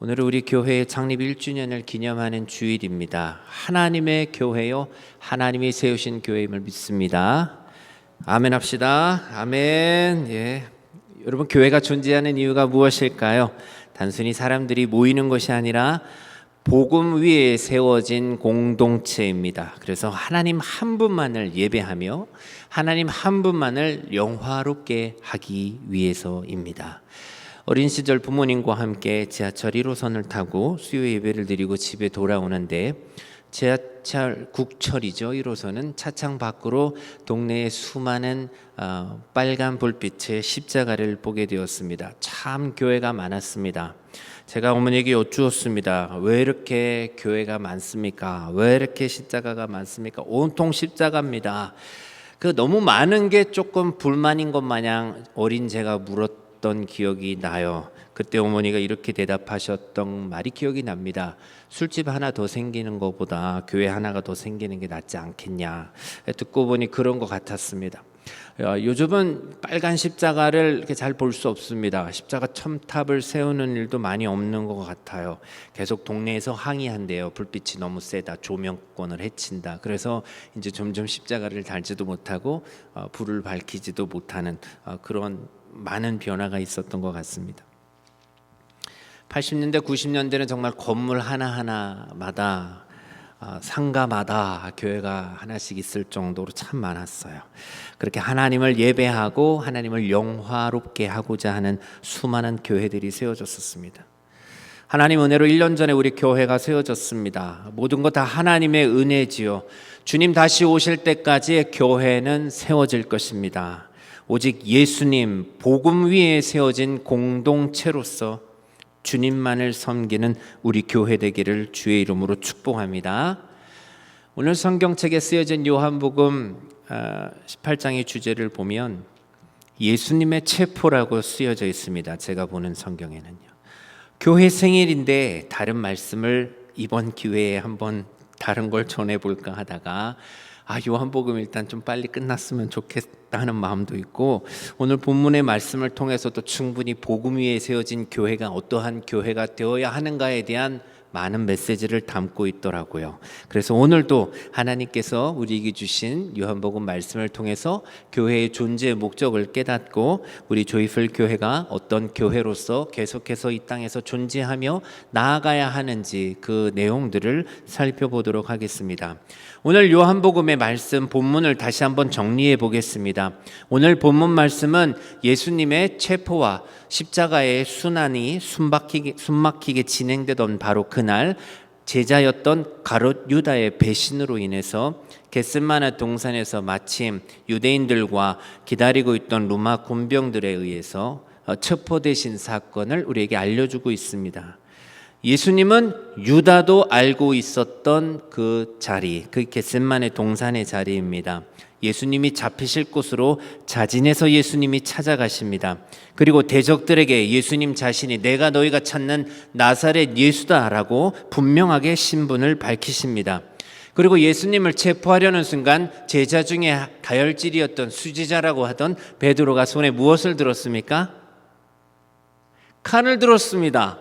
오늘은 우리 교회의 창립 1주년을 기념하는 주일입니다. 하나님의 교회요, 하나님이 세우신 교회임을 믿습니다. 아멘 합시다. 아멘. 예. 여러분, 교회가 존재하는 이유가 무엇일까요? 단순히 사람들이 모이는 것이 아니라 복음 위에 세워진 공동체입니다. 그래서 하나님 한 분만을 예배하며 하나님 한 분만을 영화롭게 하기 위해서입니다. 어린 시절 부모님과 함께 지하철 1호선을 타고 수요 예배를 드리고 집에 돌아오는데 지하철 국철이죠. 1호선은 차창 밖으로 동네의 수많은 빨간 불빛의 십자가를 보게 되었습니다. 참 교회가 많았습니다. 제가 어머니에게 여쭈었습니다. 왜 이렇게 교회가 많습니까? 왜 이렇게 십자가가 많습니까? 온통 십자가입니다. 그 너무 많은 게 조금 불만인 것 마냥 어린 제가 물었던 기억이 나요. 그때 어머니가 이렇게 대답하셨던 말이 기억이 납니다. 술집 하나 더 생기는 것보다 교회 하나가 더 생기는 게 낫지 않겠냐. 듣고 보니 그런 것 같았습니다. 요즘은 빨간 십자가를 이렇게 잘 볼 수 없습니다. 십자가 첨탑을 세우는 일도 많이 없는 것 같아요. 계속 동네에서 항의한대요. 불빛이 너무 세다, 조명권을 해친다. 그래서 이제 점점 십자가를 달지도 못하고 불을 밝히지도 못하는 그런 많은 변화가 있었던 것 같습니다. 80년대, 90년대는 정말 건물 하나하나마다 상가마다 교회가 하나씩 있을 정도로 참 많았어요. 그렇게 하나님을 예배하고 하나님을 영화롭게 하고자 하는 수많은 교회들이 세워졌었습니다. 하나님 은혜로 1년 전에 우리 교회가 세워졌습니다. 모든 것 다 하나님의 은혜지요. 주님 다시 오실 때까지 교회는 세워질 것입니다. 오직 예수님 복음 위에 세워진 공동체로서 주님만을 섬기는 우리 교회 되기를 주의 이름으로 축복합니다. 오늘 성경책에 쓰여진 요한복음 18장의 주제를 보면 예수님의 체포라고 쓰여져 있습니다. 제가 보는 성경에는요. 교회 생일인데 다른 말씀을 이번 기회에 한번 다른 걸 전해볼까 하다가 요한복음 일단 좀 빨리 끝났으면 좋겠다는 마음도 있고, 오늘 본문의 말씀을 통해서도 충분히 복음 위에 세워진 교회가 어떠한 교회가 되어야 하는가에 대한 많은 메시지를 담고 있더라고요. 그래서 오늘도 하나님께서 우리에게 주신 요한복음 말씀을 통해서 교회의 존재의 목적을 깨닫고 우리 조이풀 교회가 어떤 교회로서 계속해서 이 땅에서 존재하며 나아가야 하는지 그 내용들을 살펴보도록 하겠습니다. 오늘 요한복음의 말씀 본문을 다시 한번 정리해 보겠습니다. 오늘 본문 말씀은 예수님의 체포와 십자가의 순환이 숨막히게 진행되던 바로 그날 제자였던 가롯 유다의 배신으로 인해서 겟세마네 동산에서 마침 유대인들과 기다리고 있던 로마 군병들에 의해서 체포되신 사건을 우리에게 알려주고 있습니다. 예수님은 유다도 알고 있었던 그 자리, 그 겟세마네 동산의 자리입니다. 예수님이 잡히실 곳으로 자진해서 예수님이 찾아가십니다. 그리고 대적들에게 예수님 자신이 내가 너희가 찾는 나사렛 예수다라고 분명하게 신분을 밝히십니다. 그리고 예수님을 체포하려는 순간 제자 중에 다혈질이었던 수지자라고 하던 베드로가 손에 무엇을 들었습니까? 칼을 들었습니다.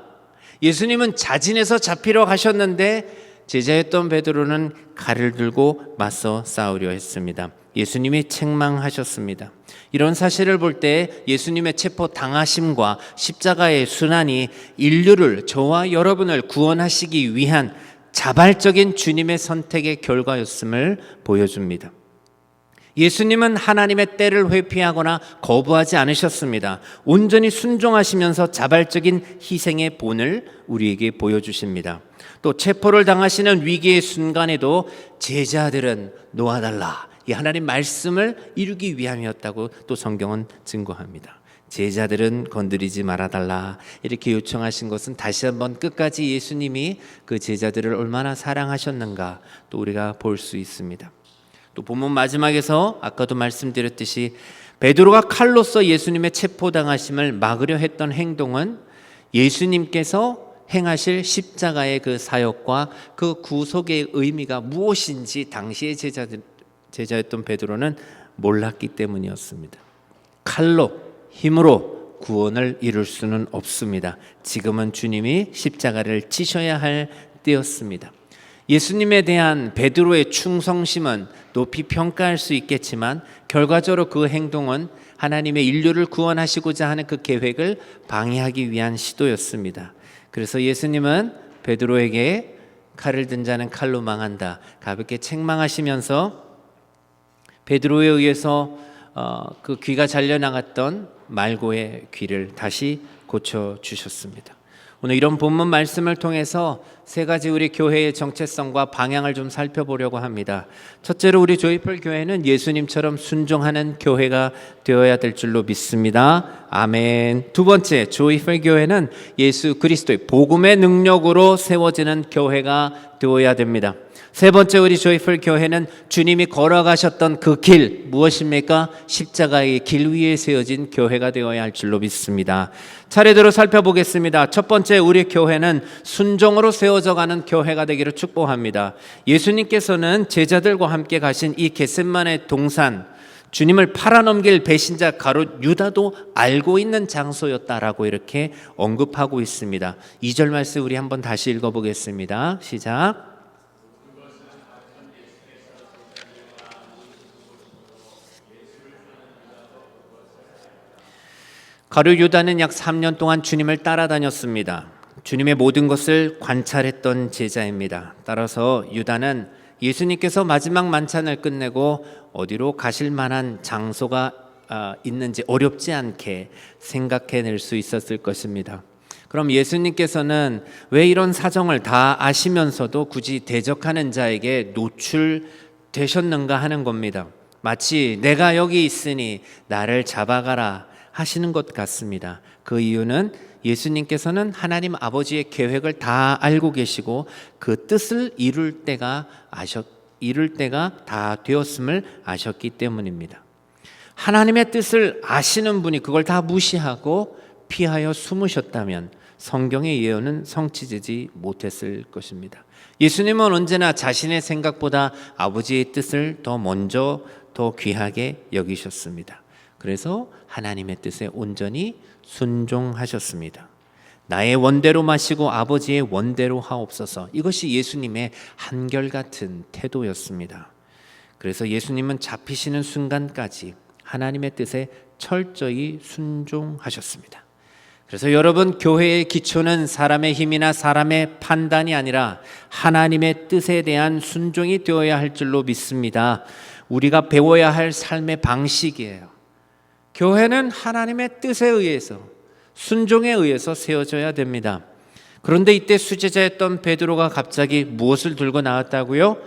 예수님은 자진해서 잡히러 가셨는데 제자였던 베드로는 칼을 들고 맞서 싸우려 했습니다. 예수님이 책망하셨습니다. 이런 사실을 볼 때 예수님의 체포 당하심과 십자가의 순환이 인류를, 저와 여러분을 구원하시기 위한 자발적인 주님의 선택의 결과였음을 보여줍니다. 예수님은 하나님의 때를 회피하거나 거부하지 않으셨습니다. 온전히 순종하시면서 자발적인 희생의 본을 우리에게 보여주십니다. 또 체포를 당하시는 위기의 순간에도 제자들은 놓아달라, 이 하나님 말씀을 이루기 위함이었다고 또 성경은 증거합니다. 제자들은 건드리지 말아달라 이렇게 요청하신 것은 다시 한번 끝까지 예수님이 그 제자들을 얼마나 사랑하셨는가 또 우리가 볼 수 있습니다. 또 본문 마지막에서 아까도 말씀드렸듯이 베드로가 칼로서 예수님의 체포당하심을 막으려 했던 행동은 예수님께서 행하실 십자가의 그 사역과 그 구속의 의미가 무엇인지 당시의 제자였던 베드로는 몰랐기 때문이었습니다. 칼로, 힘으로 구원을 이룰 수는 없습니다. 지금은 주님이 십자가를 지셔야 할 때였습니다. 예수님에 대한 베드로의 충성심은 높이 평가할 수 있겠지만 결과적으로 그 행동은 하나님의 인류를 구원하시고자 하는 그 계획을 방해하기 위한 시도였습니다. 그래서 예수님은 베드로에게 칼을 든 자는 칼로 망한다, 가볍게 책망하시면서 베드로에 의해서 그 귀가 잘려나갔던 말고의 귀를 다시 고쳐주셨습니다. 오늘 이런 본문 말씀을 통해서 세 가지 우리 교회의 정체성과 방향을 좀 살펴보려고 합니다. 첫째로 우리 조이풀 교회는 예수님처럼 순종하는 교회가 되어야 될 줄로 믿습니다. 아멘. 두 번째, 조이풀 교회는 예수 그리스도의 복음의 능력으로 세워지는 교회가 되어야 됩니다. 세 번째, 우리 조이풀 교회는 주님이 걸어가셨던 그 길, 무엇입니까? 십자가의 길 위에 세워진 교회가 되어야 할 줄로 믿습니다. 차례대로 살펴보겠습니다. 첫 번째, 우리 교회는 순종으로 세워져 가는 교회가 되기를 축복합니다. 예수님께서는 제자들과 함께 가신 이 겟셋마네 동산, 주님을 팔아넘길 배신자 가룟 유다도 알고 있는 장소였다라고 이렇게 언급하고 있습니다. 2절 말씀 우리 한번 다시 읽어보겠습니다. 시작. 가룟 유다는 약 3년 동안 주님을 따라다녔습니다. 주님의 모든 것을 관찰했던 제자입니다. 따라서 유다는 예수님께서 마지막 만찬을 끝내고 어디로 가실 만한 장소가 있는지 어렵지 않게 생각해낼 수 있었을 것입니다. 그럼 예수님께서는 왜 이런 사정을 다 아시면서도 굳이 대적하는 자에게 노출되셨는가 하는 겁니다. 마치 내가 여기 있으니 나를 잡아가라 하시는 것 같습니다. 그 이유는 예수님께서는 하나님 아버지의 계획을 다 알고 계시고 그 뜻을 이룰 때가 다 되었음을 아셨기 때문입니다. 하나님의 뜻을 아시는 분이 그걸 다 무시하고 피하여 숨으셨다면 성경의 예언은 성취되지 못했을 것입니다. 예수님은 언제나 자신의 생각보다 아버지의 뜻을 더 먼저 더 귀하게 여기셨습니다. 그래서 하나님의 뜻에 온전히 순종하셨습니다. 나의 원대로 마시고 아버지의 원대로 하옵소서. 이것이 예수님의 한결같은 태도였습니다. 그래서 예수님은 잡히시는 순간까지 하나님의 뜻에 철저히 순종하셨습니다. 그래서 여러분, 교회의 기초는 사람의 힘이나 사람의 판단이 아니라 하나님의 뜻에 대한 순종이 되어야 할 줄로 믿습니다. 우리가 배워야 할 삶의 방식이에요. 교회는 하나님의 뜻에 의해서, 순종에 의해서 세워져야 됩니다. 그런데 이때 수제자였던 베드로가 갑자기 무엇을 들고 나왔다고요?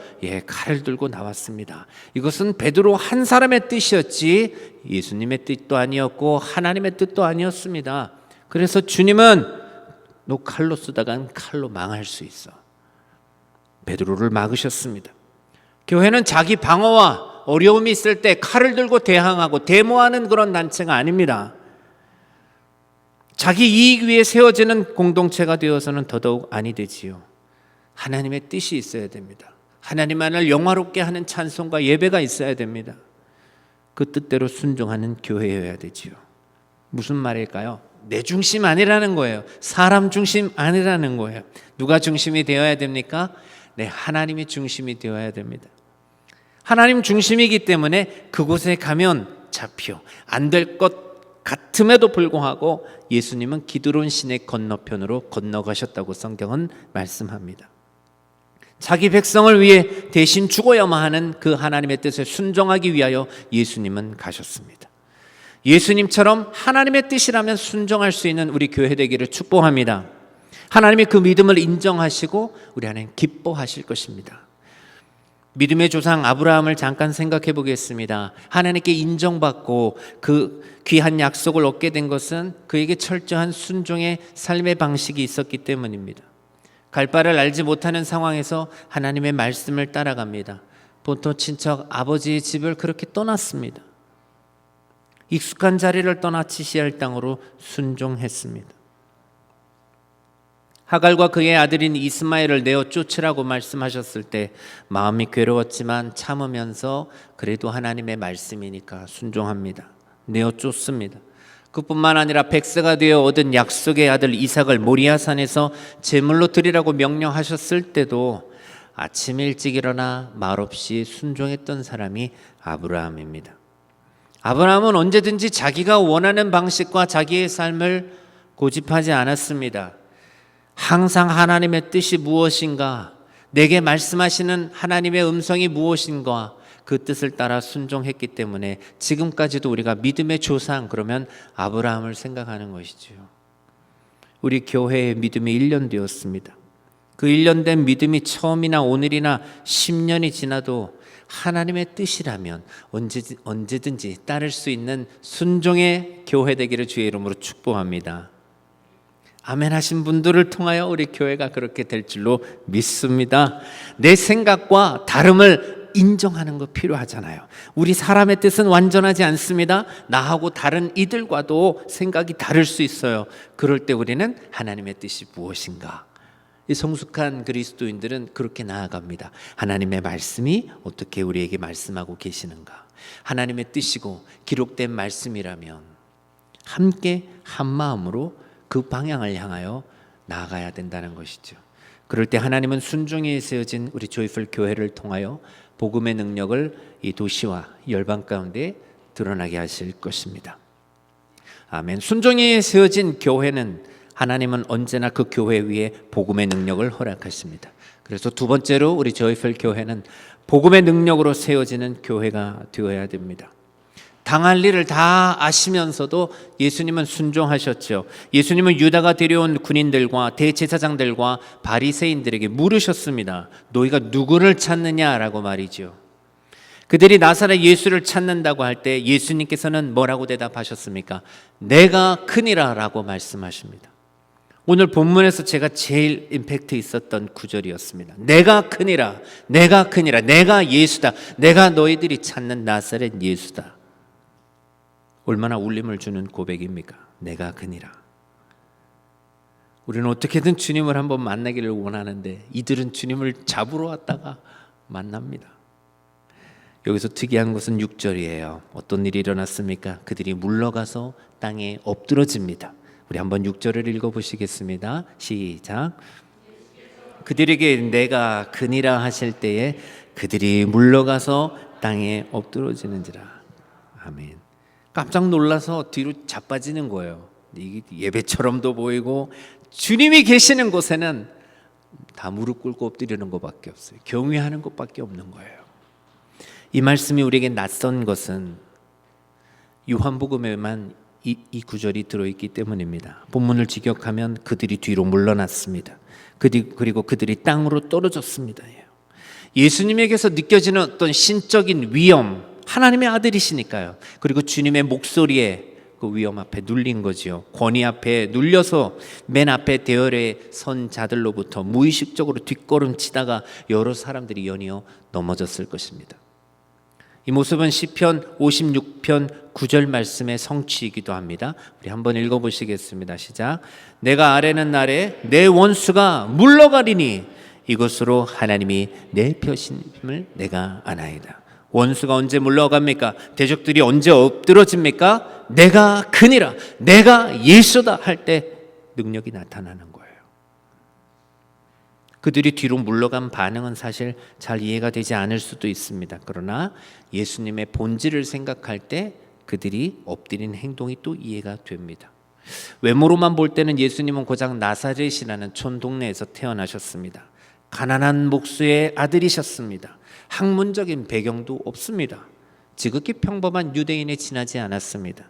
칼을 들고 나왔습니다. 이것은 베드로 한 사람의 뜻이었지 예수님의 뜻도 아니었고 하나님의 뜻도 아니었습니다. 그래서 주님은 너 칼로 쓰다간 칼로 망할 수 있어, 베드로를 막으셨습니다. 교회는 자기 방어와 어려움이 있을 때 칼을 들고 대항하고 데모하는 그런 단체가 아닙니다. 자기 이익 위에 세워지는 공동체가 되어서는 더더욱 아니 되지요. 하나님의 뜻이 있어야 됩니다. 하나님만을 영화롭게 하는 찬송과 예배가 있어야 됩니다. 그 뜻대로 순종하는 교회여야 되지요. 무슨 말일까요? 내 중심 아니라는 거예요. 사람 중심 아니라는 거예요. 누가 중심이 되어야 됩니까? 하나님이 중심이 되어야 됩니다. 하나님 중심이기 때문에 그곳에 가면 잡혀 안 될 것 같음에도 불구하고 예수님은 기드론 시내 건너편으로 건너가셨다고 성경은 말씀합니다. 자기 백성을 위해 대신 죽어야만 하는 그 하나님의 뜻에 순종하기 위하여 예수님은 가셨습니다. 예수님처럼 하나님의 뜻이라면 순종할 수 있는 우리 교회 되기를 축복합니다. 하나님이 그 믿음을 인정하시고 우리 안에 기뻐하실 것입니다. 믿음의 조상 아브라함을 잠깐 생각해 보겠습니다. 하나님께 인정받고 그 귀한 약속을 얻게 된 것은 그에게 철저한 순종의 삶의 방식이 있었기 때문입니다. 갈 바를 알지 못하는 상황에서 하나님의 말씀을 따라갑니다. 본토 친척 아버지의 집을 그렇게 떠났습니다. 익숙한 자리를 떠나 지시할 땅으로 순종했습니다. 하갈과 그의 아들인 이스마엘을 내어 쫓으라고 말씀하셨을 때 마음이 괴로웠지만 참으면서 그래도 하나님의 말씀이니까 순종합니다. 내어 쫓습니다. 그뿐만 아니라 백세가 되어 얻은 약속의 아들 이삭을 모리아산에서 제물로 드리라고 명령하셨을 때도 아침 일찍 일어나 말없이 순종했던 사람이 아브라함입니다. 아브라함은 언제든지 자기가 원하는 방식과 자기의 삶을 고집하지 않았습니다. 항상 하나님의 뜻이 무엇인가, 내게 말씀하시는 하나님의 음성이 무엇인가, 그 뜻을 따라 순종했기 때문에 지금까지도 우리가 믿음의 조상 그러면 아브라함을 생각하는 것이지요. 우리 교회의 믿음이 1년 되었습니다. 그 1년 된 믿음이 처음이나 오늘이나 10년이 지나도 하나님의 뜻이라면 언제든지 따를 수 있는 순종의 교회 되기를 주의 이름으로 축복합니다. 아멘 하신 분들을 통하여 우리 교회가 그렇게 될 줄로 믿습니다. 내 생각과 다름을 인정하는 거 필요하잖아요. 우리 사람의 뜻은 완전하지 않습니다. 나하고 다른 이들과도 생각이 다를 수 있어요. 그럴 때 우리는 하나님의 뜻이 무엇인가? 이 성숙한 그리스도인들은 그렇게 나아갑니다. 하나님의 말씀이 어떻게 우리에게 말씀하고 계시는가? 하나님의 뜻이고 기록된 말씀이라면 함께 한 마음으로 그 방향을 향하여 나아가야 된다는 것이죠. 그럴 때 하나님은 순종에 세워진 우리 조이풀 교회를 통하여 복음의 능력을 이 도시와 열방 가운데 드러나게 하실 것입니다. 아멘. 순종에 세워진 교회는 하나님은 언제나 그 교회 위에 복음의 능력을 허락하십니다. 그래서 두 번째로 우리 조이풀 교회는 복음의 능력으로 세워지는 교회가 되어야 됩니다. 당할 일을 다 아시면서도 예수님은 순종하셨죠. 예수님은 유다가 데려온 군인들과 대제사장들과 바리새인들에게 물으셨습니다. 너희가 누구를 찾느냐라고 말이죠. 그들이 나사렛 예수를 찾는다고 할 때 예수님께서는 뭐라고 대답하셨습니까? 내가 크니라라고 말씀하십니다. 오늘 본문에서 제가 제일 임팩트 있었던 구절이었습니다. 내가 크니라, 내가 크니라, 내가 예수다, 내가 너희들이 찾는 나사렛 예수다. 얼마나 울림을 주는 고백입니까? 내가 그니라. 우리는 어떻게든 주님을 한번 만나기를 원하는데 이들은 주님을 잡으러 왔다가 만납니다. 여기서 특이한 것은 6절이에요. 어떤 일이 일어났습니까? 그들이 물러가서 땅에 엎드러집니다. 우리 한번 6절을 읽어보시겠습니다. 시작. 그들에게 내가 그니라 하실 때에 그들이 물러가서 땅에 엎드러지는지라. 아멘. 깜짝 놀라서 뒤로 자빠지는 거예요. 이게 예배처럼도 보이고 주님이 계시는 곳에는 다 무릎 꿇고 엎드리는 것밖에 없어요. 경외하는 것밖에 없는 거예요. 이 말씀이 우리에게 낯선 것은 요한복음에만 이 구절이 들어있기 때문입니다. 본문을 직역하면 그들이 뒤로 물러났습니다. 그리고 그들이 땅으로 떨어졌습니다. 예수님에게서 느껴지는 어떤 신적인 위험, 하나님의 아들이시니까요. 그리고 주님의 목소리에 그 위험 앞에 눌린 거지요. 권위 앞에 눌려서 맨 앞에 대열에 선 자들로부터 무의식적으로 뒷걸음치다가 여러 사람들이 연이어 넘어졌을 것입니다. 이 모습은 시편 56편 9절 말씀의 성취이기도 합니다. 우리 한번 읽어보시겠습니다. 시작. 내가 아뢰는 날에 내 원수가 물러가리니 이것으로 하나님이 내 표심을 내가 아나이다. 원수가 언제 물러갑니까? 대적들이 언제 엎드러집니까? 내가 그니라, 내가 예수다 할 때 능력이 나타나는 거예요. 그들이 뒤로 물러간 반응은 사실 잘 이해가 되지 않을 수도 있습니다. 그러나 예수님의 본질을 생각할 때 그들이 엎드린 행동이 또 이해가 됩니다. 외모로만 볼 때는 예수님은 고작 나사렛이라는 촌 동네에서 태어나셨습니다. 가난한 목수의 아들이셨습니다. 학문적인 배경도 없습니다. 지극히 평범한 유대인에 지나지 않았습니다.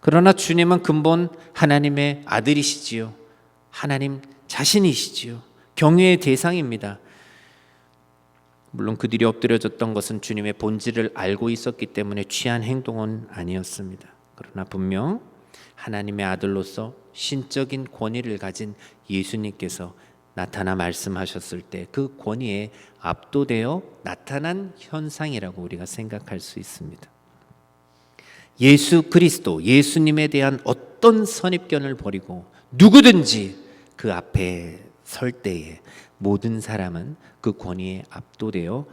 그러나 주님은 근본 하나님의 아들이시지요. 하나님 자신이시지요. 경외의 대상입니다. 물론 그들이 엎드려졌던 것은 주님의 본질을 알고 있었기 때문에 취한 행동은 아니었습니다. 그러나 분명 하나님의 아들로서 신적인 권위를 가진 예수님께서 나타나 말씀하셨을 때 그 권위에 압도되어 나타난 현상이라고 우리가 생각할 수 있습니다. 예수 그리스도, 예수님에 대한 어떤 선입견을 버리고 누구든지 그 앞에 설 때에 모든 사람은 그 권위에 압도되어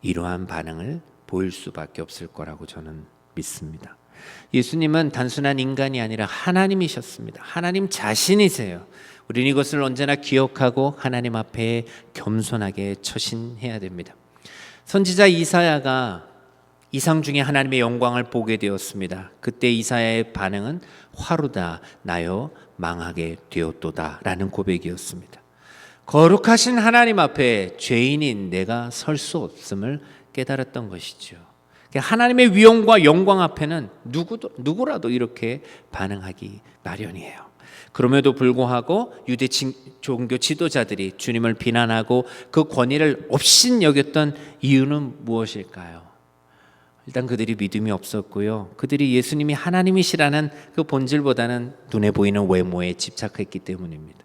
이러한 반응을 보일 수밖에 없을 거라고 저는 믿습니다. 예수님은 단순한 인간이 아니라 하나님이셨습니다. 하나님 자신이세요. 우리는 이것을 언제나 기억하고 하나님 앞에 겸손하게 처신해야 됩니다. 선지자 이사야가 이상 중에 하나님의 영광을 보게 되었습니다. 그때 이사야의 반응은 화루다 나여 망하게 되었도다 라는 고백이었습니다. 거룩하신 하나님 앞에 죄인인 내가 설 수 없음을 깨달았던 것이죠. 하나님의 위엄과 영광 앞에는 누구라도 이렇게 반응하기 마련이에요. 그럼에도 불구하고 유대 종교 지도자들이 주님을 비난하고 그 권위를 업신여겼던 이유는 무엇일까요? 일단 그들이 믿음이 없었고요. 그들이 예수님이 하나님이시라는 그 본질보다는 눈에 보이는 외모에 집착했기 때문입니다.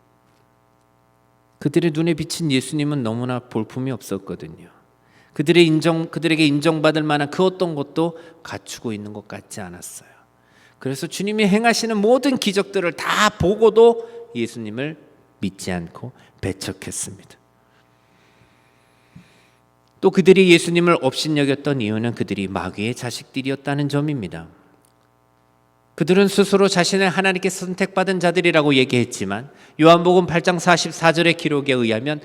그들의 눈에 비친 예수님은 너무나 볼품이 없었거든요. 그들에게 인정받을 만한 그 어떤 것도 갖추고 있는 것 같지 않았어요. 그래서 주님이 행하시는 모든 기적들을 다 보고도 예수님을 믿지 않고 배척했습니다. 또 그들이 예수님을 업신여겼던 이유는 그들이 마귀의 자식들이었다는 점입니다. 그들은 스스로 자신을 하나님께 선택받은 자들이라고 얘기했지만 요한복음 8장 44절의 기록에 의하면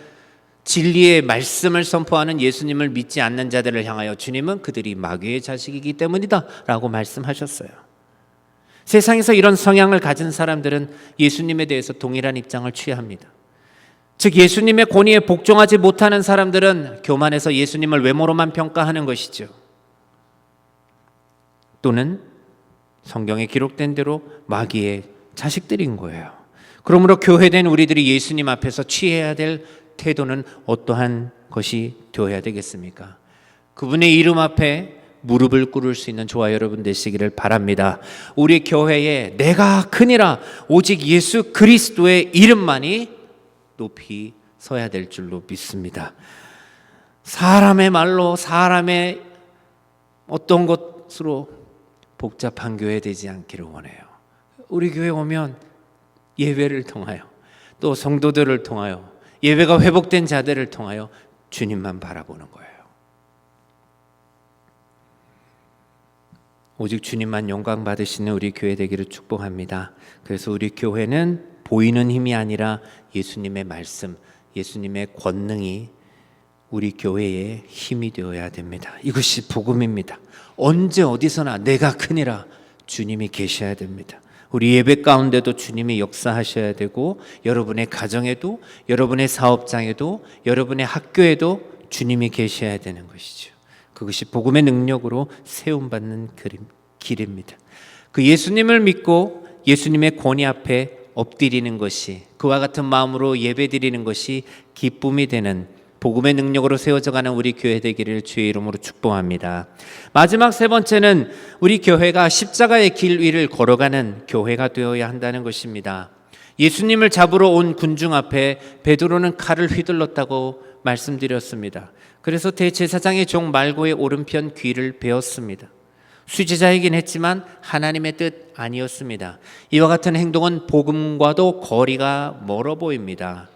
진리의 말씀을 선포하는 예수님을 믿지 않는 자들을 향하여 주님은 그들이 마귀의 자식이기 때문이다 라고 말씀하셨어요. 세상에서 이런 성향을 가진 사람들은 예수님에 대해서 동일한 입장을 취합니다. 즉 예수님의 권위에 복종하지 못하는 사람들은 교만해서 예수님을 외모로만 평가하는 것이죠. 또는 성경에 기록된 대로 마귀의 자식들인 거예요. 그러므로 교회된 우리들이 예수님 앞에서 취해야 될 태도는 어떠한 것이 되어야 되겠습니까? 그분의 이름 앞에 무릎을 꿇을 수 있는 저와 여러분 되시기를 바랍니다. 우리 교회에 내가 크니라 오직 예수 그리스도의 이름만이 높이 서야 될 줄로 믿습니다. 사람의 말로 사람의 어떤 것으로 복잡한 교회 되지 않기를 원해요. 우리 교회 오면 예배를 통하여 또 성도들을 통하여 예배가 회복된 자들을 통하여 주님만 바라보는 거예요. 오직 주님만 영광 받으시는 우리 교회 되기를 축복합니다. 그래서 우리 교회는 보이는 힘이 아니라 예수님의 말씀, 예수님의 권능이 우리 교회의 힘이 되어야 됩니다. 이것이 복음입니다. 언제 어디서나 내가 크니라 주님이 계셔야 됩니다. 우리 예배 가운데도 주님이 역사하셔야 되고 여러분의 가정에도 여러분의 사업장에도 여러분의 학교에도 주님이 계셔야 되는 것이죠. 그것이 복음의 능력으로 세움받는 길입니다. 그 예수님을 믿고 예수님의 권위 앞에 엎드리는 것이 그와 같은 마음으로 예배드리는 것이 기쁨이 되는 복음의 능력으로 세워져가는 우리 교회 되기를 주의 이름으로 축복합니다. 마지막 세 번째는 우리 교회가 십자가의 길 위를 걸어가는 교회가 되어야 한다는 것입니다. 예수님을 잡으러 온 군중 앞에 베드로는 칼을 휘둘렀다고 말씀드렸습니다. 그래서 대제사장의 종 말고의 오른편 귀를 베었습니다. 수지자이긴 했지만 하나님의 뜻 아니었습니다. 이와 같은 행동은 복음과도 거리가 멀어 보입니다.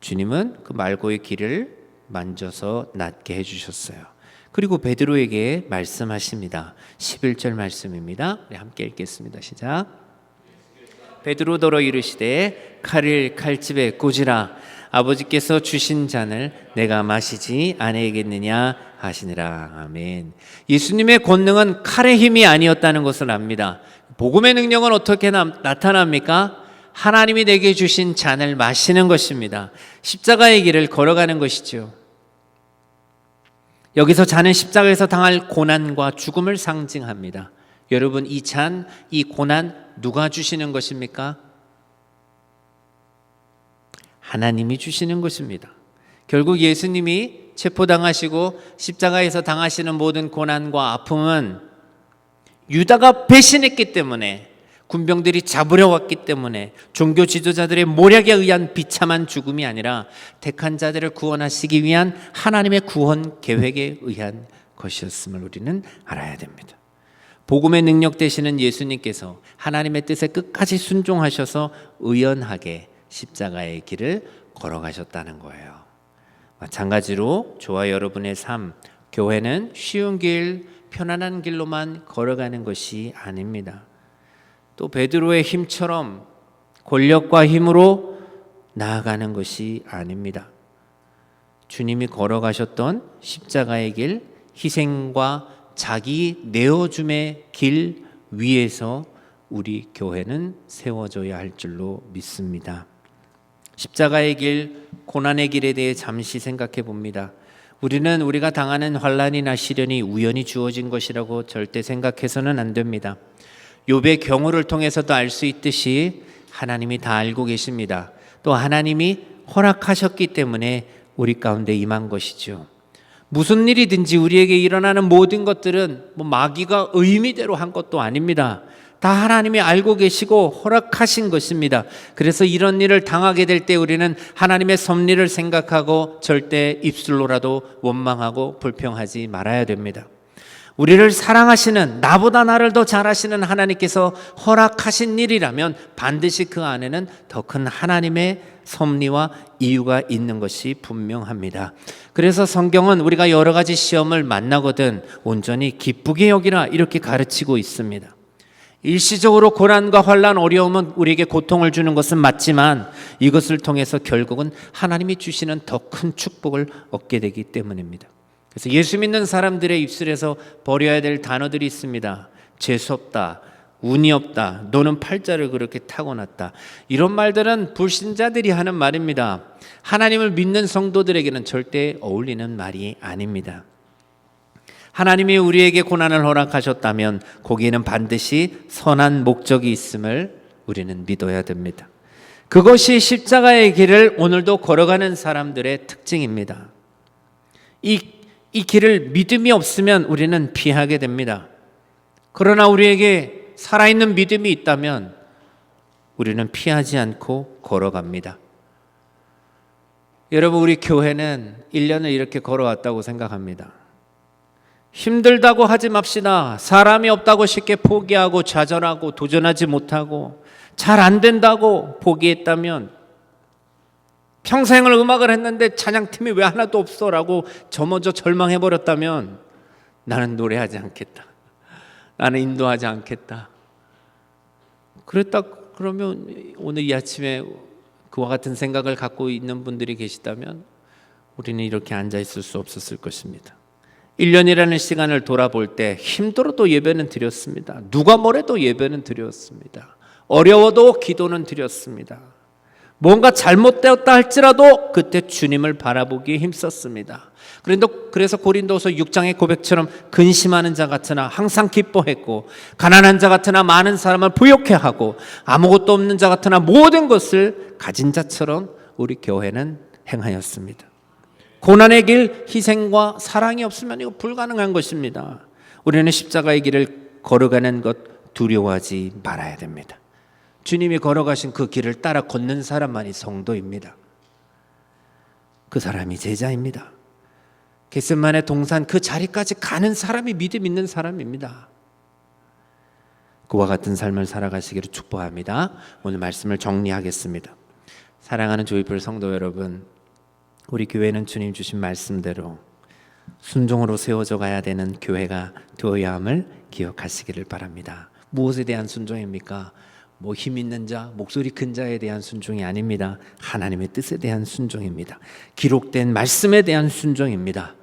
주님은 그 말고의 귀를 만져서 낫게 해주셨어요. 그리고 베드로에게 말씀하십니다. 11절 말씀입니다. 우리 함께 읽겠습니다. 시작. 베드로더러 이르시되 칼을 칼집에 꽂으라. 아버지께서 주신 잔을 내가 마시지 아니하겠느냐 하시니라. 아멘. 예수님의 권능은 칼의 힘이 아니었다는 것을 압니다. 복음의 능력은 어떻게 나타납니까? 하나님이 내게 주신 잔을 마시는 것입니다. 십자가의 길을 걸어가는 것이죠. 여기서 잔은 십자가에서 당할 고난과 죽음을 상징합니다. 여러분, 이 잔, 이 고난 누가 주시는 것입니까? 하나님이 주시는 것입니다. 결국 예수님이 체포당하시고 십자가에서 당하시는 모든 고난과 아픔은 유다가 배신했기 때문에, 군병들이 잡으려 왔기 때문에, 종교 지도자들의 모략에 의한 비참한 죽음이 아니라 택한 자들을 구원하시기 위한 하나님의 구원 계획에 의한 것이었음을 우리는 알아야 됩니다. 복음의 능력 되시는 예수님께서 하나님의 뜻에 끝까지 순종하셔서 의연하게 십자가의 길을 걸어가셨다는 거예요. 마찬가지로 저와 여러분의 삶, 교회는 쉬운 길, 편안한 길로만 걸어가는 것이 아닙니다. 또 베드로의 힘처럼 권력과 힘으로 나아가는 것이 아닙니다. 주님이 걸어가셨던 십자가의 길, 희생과 자기 내어줌의 길 위에서 우리 교회는 세워져야 할 줄로 믿습니다. 십자가의 길, 고난의 길에 대해 잠시 생각해 봅니다. 우리는 우리가 당하는 환난이나 시련이 우연히 주어진 것이라고 절대 생각해서는 안 됩니다. 욥의 경우를 통해서도 알 수 있듯이 하나님이 다 알고 계십니다. 또 하나님이 허락하셨기 때문에 우리 가운데 임한 것이죠. 무슨 일이든지 우리에게 일어나는 모든 것들은 마귀가 의미대로 한 것도 아닙니다. 다 하나님이 알고 계시고 허락하신 것입니다. 그래서 이런 일을 당하게 될 때 우리는 하나님의 섭리를 생각하고 절대 입술로라도 원망하고 불평하지 말아야 됩니다. 우리를 사랑하시는, 나보다 나를 더 잘하시는 하나님께서 허락하신 일이라면 반드시 그 안에는 더 큰 하나님의 섭리와 이유가 있는 것이 분명합니다. 그래서 성경은 우리가 여러 가지 시험을 만나거든 온전히 기쁘게 여기라 이렇게 가르치고 있습니다. 일시적으로 고난과 환난, 어려움은 우리에게 고통을 주는 것은 맞지만 이것을 통해서 결국은 하나님이 주시는 더 큰 축복을 얻게 되기 때문입니다. 그래서 예수 믿는 사람들의 입술에서 버려야 될 단어들이 있습니다. 재수없다, 운이 없다, 너는 팔자를 그렇게 타고났다. 이런 말들은 불신자들이 하는 말입니다. 하나님을 믿는 성도들에게는 절대 어울리는 말이 아닙니다. 하나님이 우리에게 고난을 허락하셨다면 거기에는 반드시 선한 목적이 있음을 우리는 믿어야 됩니다. 그것이 십자가의 길을 오늘도 걸어가는 사람들의 특징입니다. 이 길을 믿음이 없으면 우리는 피하게 됩니다. 그러나 우리에게 살아있는 믿음이 있다면 우리는 피하지 않고 걸어갑니다. 여러분, 우리 교회는 1년을 이렇게 걸어왔다고 생각합니다. 힘들다고 하지 맙시다. 사람이 없다고 쉽게 포기하고 좌절하고 도전하지 못하고 잘 안 된다고 포기했다면, 평생을 음악을 했는데 찬양팀이 왜 하나도 없어 라고 저먼저 절망해버렸다면 나는 노래하지 않겠다, 나는 인도하지 않겠다 그랬다 그러면 오늘 이 아침에 그와 같은 생각을 갖고 있는 분들이 계시다면 우리는 이렇게 앉아있을 수 없었을 것입니다. 1년이라는 시간을 돌아볼 때 힘들어도 예배는 드렸습니다. 누가 뭐래도 예배는 드렸습니다. 어려워도 기도는 드렸습니다. 뭔가 잘못되었다 할지라도 그때 주님을 바라보기에 힘썼습니다. 그래서 고린도서 6장의 고백처럼 근심하는 자 같으나 항상 기뻐했고, 가난한 자 같으나 많은 사람을 부욕해 하고, 아무것도 없는 자 같으나 모든 것을 가진 자처럼 우리 교회는 행하였습니다. 고난의 길, 희생과 사랑이 없으면 이거 불가능한 것입니다. 우리는 십자가의 길을 걸어가는 것 두려워하지 말아야 됩니다. 주님이 걸어가신 그 길을 따라 걷는 사람만이 성도입니다. 그 사람이 제자입니다. 겟세마네 동산 그 자리까지 가는 사람이 믿음 있는 사람입니다. 그와 같은 삶을 살아가시기를 축복합니다. 오늘 말씀을 정리하겠습니다. 사랑하는 조이풀 성도 여러분, 우리 교회는 주님 주신 말씀대로 순종으로 세워져 가야 되는 교회가 되어야 함을 기억하시기를 바랍니다. 무엇에 대한 순종입니까? 힘 있는 자, 목소리 큰 자에 대한 순종이 아닙니다. 하나님의 뜻에 대한 순종입니다. 기록된 말씀에 대한 순종입니다.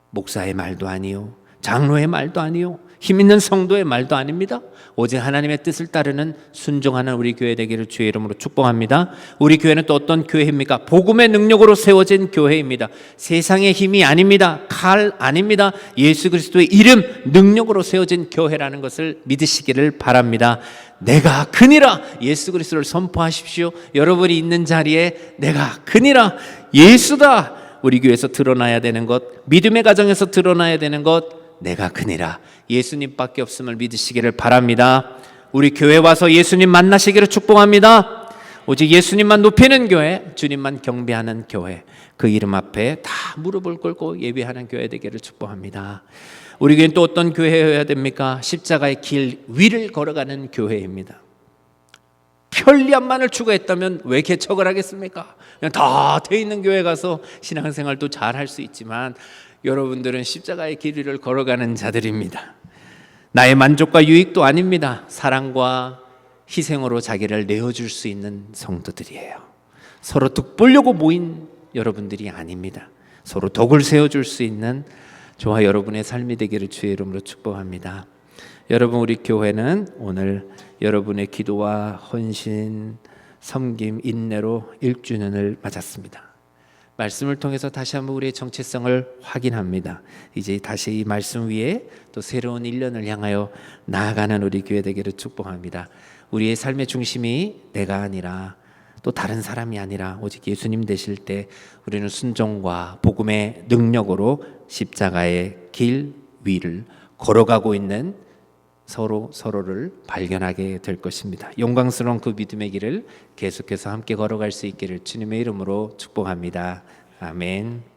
목사의 말도 아니요, 장로의 말도 아니요, 힘 있는 성도의 말도 아닙니다. 오직 하나님의 뜻을 따르는 순종하는 우리 교회 되기를 주의 이름으로 축복합니다. 우리 교회는 또 어떤 교회입니까? 복음의 능력으로 세워진 교회입니다. 세상의 힘이 아닙니다. 칼 아닙니다. 예수 그리스도의 이름, 능력으로 세워진 교회라는 것을 믿으시기를 바랍니다. 내가 크니라, 예수 그리스도를 선포하십시오. 여러분이 있는 자리에 내가 크니라, 예수다, 우리 교회에서 드러나야 되는 것, 믿음의 가정에서 드러나야 되는 것, 내가 크니라, 예수님밖에 없음을 믿으시기를 바랍니다. 우리 교회 와서 예수님 만나시기를 축복합니다. 오직 예수님만 높이는 교회, 주님만 경배하는 교회, 그 이름 앞에 다 무릎을 꿇고 예배하는 교회 되기를 축복합니다. 우리 교회는 또 어떤 교회여야 됩니까? 십자가의 길 위를 걸어가는 교회입니다. 편리함만을 추구했다면 왜 개척을 하겠습니까? 그냥 다 돼 있는 교회 가서 신앙생활도 잘 할 수 있지만 여러분들은 십자가의 길 위를 걸어가는 자들입니다. 나의 만족과 유익도 아닙니다. 사랑과 희생으로 자기를 내어줄 수 있는 성도들이에요. 서로 득보려고 모인 여러분들이 아닙니다. 서로 덕을 세워줄 수 있는 저와 여러분의 삶이 되기를 주의 이름으로 축복합니다. 여러분, 우리 교회는 오늘 여러분의 기도와 헌신, 섬김, 인내로 1주년을 맞았습니다. 말씀을 통해서 다시 한번 우리의 정체성을 확인합니다. 이제 다시 이 말씀 위에 또 새로운 1년을 향하여 나아가는 우리 교회 되기를 축복합니다. 우리의 삶의 중심이 내가 아니라 또 다른 사람이 아니라 오직 예수님 되실 때 우리는 순종과 복음의 능력으로 십자가의 길 위를 걸어가고 있는 서로를 발견하게 될 것입니다. 영광스러운 그 믿음의 길을 계속해서 함께 걸어갈 수 있기를 주님의 이름으로 축복합니다. 아멘.